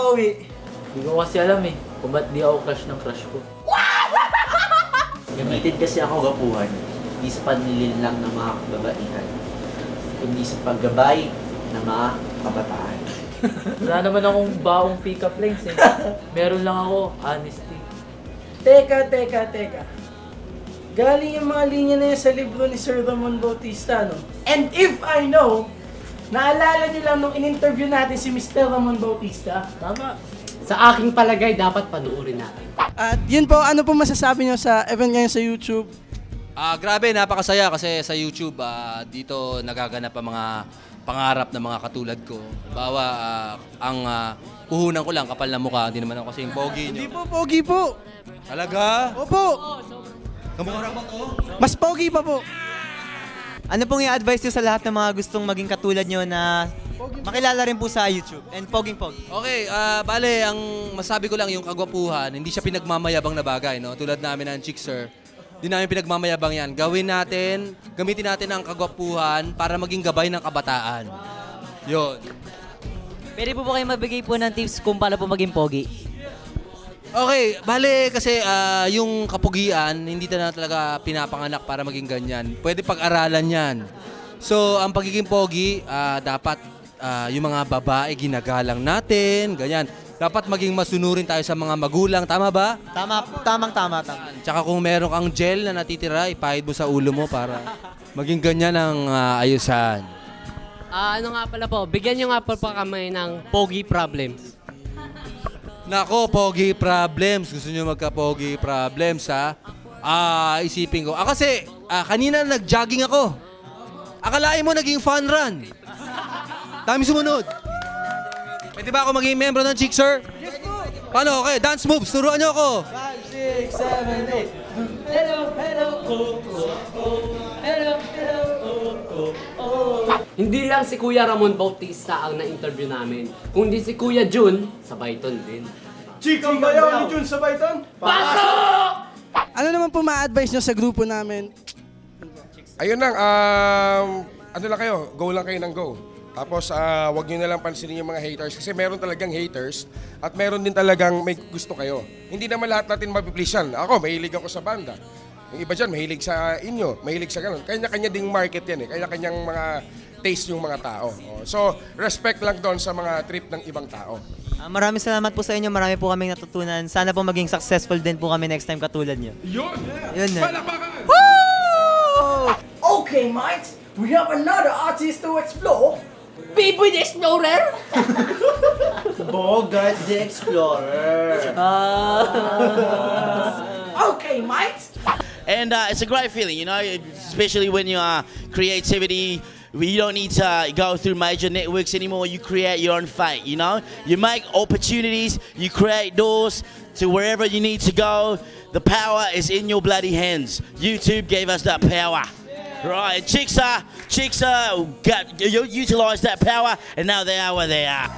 makauwi? Hindi ko kasi alam eh, kung ba't di ako crush ng crush ko. Gamitin kasi ako gapuhan, hindi sa panlilin lang ng mga kababaihan, kundi sa paggabay ng mga kabataan. Wala naman akong baong pick-up lines eh. Meron lang ako, honesty. Teka. Galing yung mga linya na yan sa libro ni Sir Ramon Bautista, no? And if I know, naalala niyo lang nung in-interview natin si Mr. Ramon Bautista. Tama. Sa aking palagay, dapat panuorin natin. At yun po, ano po masasabi niyo sa event ngayon sa YouTube? Grabe, napakasaya kasi sa YouTube, dito nagaganap ang mga pangarap ng mga katulad ko. Bawa, ang puhunan ko lang, kapal na mukha, hindi naman ako kasing pogi nyo. Hindi po, pogi po. Talaga? Opo. Kamukha ba to? Mas pogi pa po. Ano pong i-advise nyo sa lahat ng mga gustong maging katulad nyo na makilala rin po sa YouTube and poging-pogi? Okay, bale, ang masabi ko lang yung kagwapuhan, hindi siya pinagmamayabang na bagay, no? Tulad namin ng Chickser, hindi namin pinagmamayabang yan. Gamitin natin ang kagwapuhan para maging gabay ng kabataan. Yun. Pwede po ba kayo mabigay po ng tips kung paano po maging pogi? Okay, bale kasi yung kapugian, hindi na talaga pinapanganak para maging ganyan. Pwede pag-aralan yan. So, ang pagiging pogi, dapat yung mga babae ginagalang natin, ganyan. Dapat maging masunurin tayo sa mga magulang, tama ba? Tama. Tsaka kung meron kang gel na natitira, ipahid mo sa ulo mo para maging ganyan ang ayusan. Ano nga pala po, bigyan nyo nga po pa kami ng pogi problems. Nako, pogi problems. Gusto nyo magka-pogi problems, ha? Isipin ko. Kasi, kanina nag-jogging ako. Akalain mo naging fun run. Dami sumunod. Pwede ba ako maging membro ng Chickser? Yes po. Paano? Okay, dance moves. Turuan nyo ako. 5, 6, 7, 8. Hello, Hindi lang si Kuya Ramon Bautista ang na-interview namin, kundi si Kuya Jun sa Byton din. Chikang bayaw ni Jun sa Byton? Pasok! Ano naman po ma-advise nyo sa grupo namin? Ayun lang, ano lang kayo, go lang kayo ng go. Tapos, wag nyo na lang pansinin yung mga haters kasi meron talagang haters at meron din talagang may gusto kayo. Hindi naman lahat natin mapiplease yan. Ako, mahilig ako sa banda. Yung iba dyan, mahilig sa inyo, mahilig sa ganun. Kanya-kanya ding market yan eh. Kanya-kanyang mga taste yung mga tao. So, respect lang doon sa mga trip ng ibang tao. Maraming salamat po sa inyo. Marami po kaming natutunan. Sana po maging successful din po kami next time katulad nyo. Yun! Yun na. Palakpakan! Okay, mates, we have another artist to explore. Baby the Explorer! Bogart the Explorer. Okay, mates. And it's a great feeling, you know, especially when you are creativity. You don't need to go through major networks anymore. You create your own fate, you know? You make opportunities, you create doors to wherever you need to go. The power is in your bloody hands. YouTube gave us that power. Right, and Chickser utilised that power, and now they are where they are.